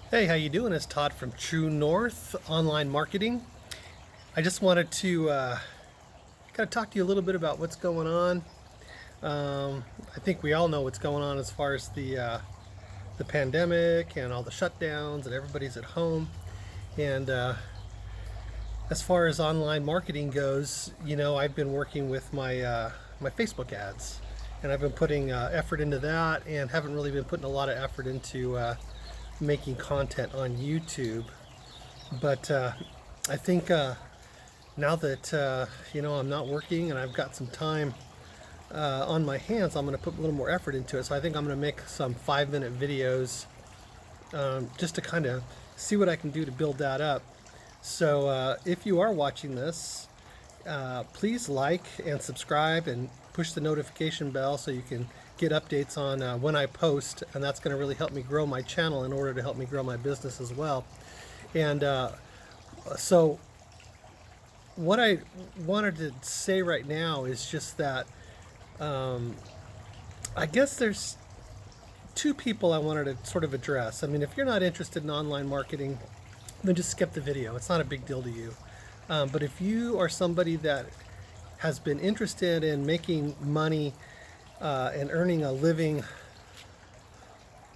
Hey, how you doing? It's Todd from True North Online Marketing. I just wanted to kind of talk to you a little bit about what's going on. I think we all know what's going on as far as the pandemic and all the shutdowns and everybody's at home. And as far as online marketing goes, I've been working with my Facebook ads, and I've been putting effort into that, and haven't really been putting a lot of effort into making content on YouTube. But I think now that I'm not working and I've got some time on my hands, I'm going to put a little more effort into it. So I think I'm going to make some 5-minute videos just to kind of see what I can do to build that up. So if you are watching this, please like and subscribe and push the notification bell so you can get updates on when I post, and that's going to really help me grow my channel in order to help me grow my business as well. And so what I wanted to say right now is just that I guess there's two people I wanted to sort of address. I mean, if you're not interested in online marketing, then just skip the video. It's not a big deal to you. But if you are somebody that has been interested in making money and earning a living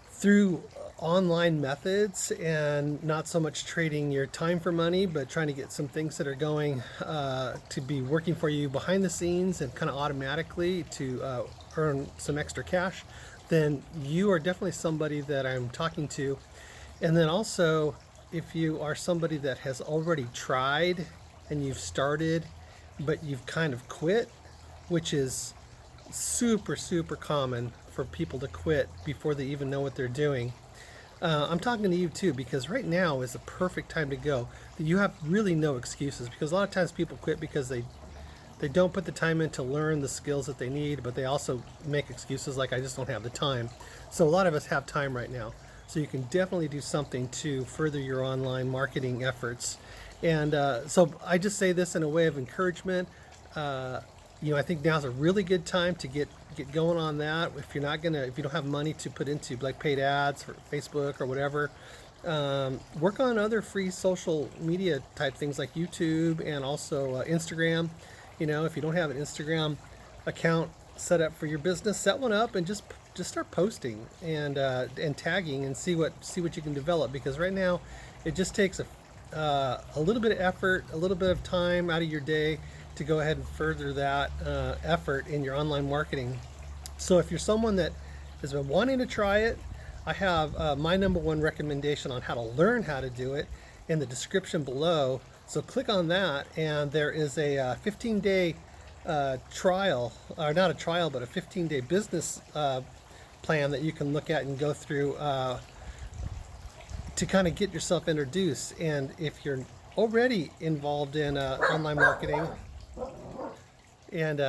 through online methods and not so much trading your time for money, but trying to get some things that are going to be working for you behind the scenes and kind of automatically to earn some extra cash, then you are definitely somebody that I'm talking to. And then also, if you are somebody that has already tried and you've started, but you've kind of quit, which is super common for people to quit before they even know what they're doing. I'm talking to you too, because right now is the perfect time to go. You have really no excuses, because a lot of times people quit because they don't put the time in to learn the skills that they need, but they also make excuses like, I just don't have the time. So a lot of us have time right now. So you can definitely do something to further your online marketing efforts. And so I just say this in a way of encouragement. I think now's a really good time to get going on that. If you don't have money to put into like paid ads for Facebook or whatever, work on other free social media type things like YouTube and also Instagram. If you don't have an Instagram account set up for your business, set one up and just start posting and tagging and see what you can develop. Because right now, it just takes a little bit of effort, a little bit of time out of your day to go ahead and further that effort in your online marketing. So if you're someone that has been wanting to try it, I have my number one recommendation on how to learn how to do it in the description below. So click on that, and there is a 15-day trial, or not a trial, but a 15-day business plan that you can look at and go through to kind of get yourself introduced. And if you're already involved in online marketing, and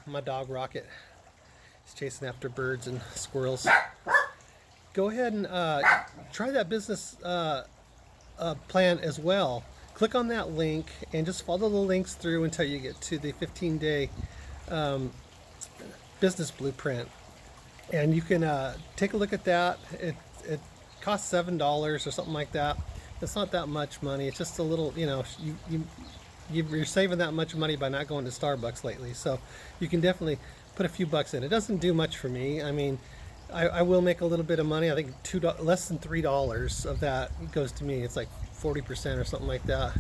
my dog Rocket is chasing after birds and squirrels, go ahead and try that business plan as well. Click on that link and just follow the links through until you get to the 15-day business blueprint. And you can take a look at that. It costs $7 or something like that. It's not that much money. It's just a little, you're saving that much money by not going to Starbucks lately. So you can definitely put a few bucks in. It doesn't do much for me. I mean, I will make a little bit of money. I think less than $3 of that goes to me. It's like 40% or something like that,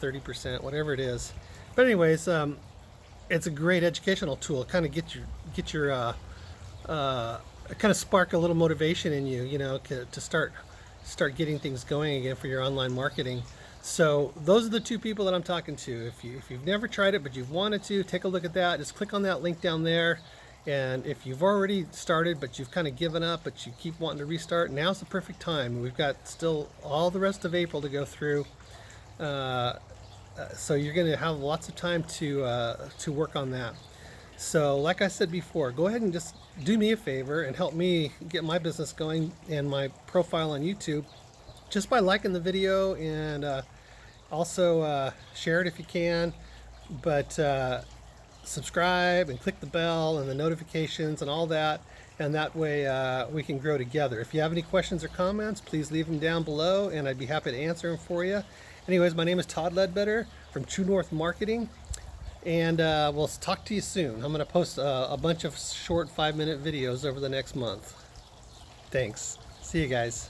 30%, whatever it is. But anyways, it's a great educational tool. Kind of get your kind of spark a little motivation in you, to start getting things going again for your online marketing. So those are the two people that I'm talking to. If you've never tried it but you've wanted to, take a look at that. Just click on that link down there. And if you've already started but you've kind of given up but you keep wanting to restart, now's the perfect time. We've got still all the rest of April to go through. So you're going to have lots of time to work on that. So like I said before, go ahead and just do me a favor and help me get my business going and my profile on YouTube just by liking the video, and also share it if you can. But subscribe and click the bell and the notifications and all that, and that way we can grow together. If you have any questions or comments, please leave them down below, and I'd be happy to answer them for you. Anyways, my name is Todd Ledbetter from True North Marketing, and we'll talk to you soon. I'm going to post a bunch of short 5-minute videos over the next month. Thanks. See you guys.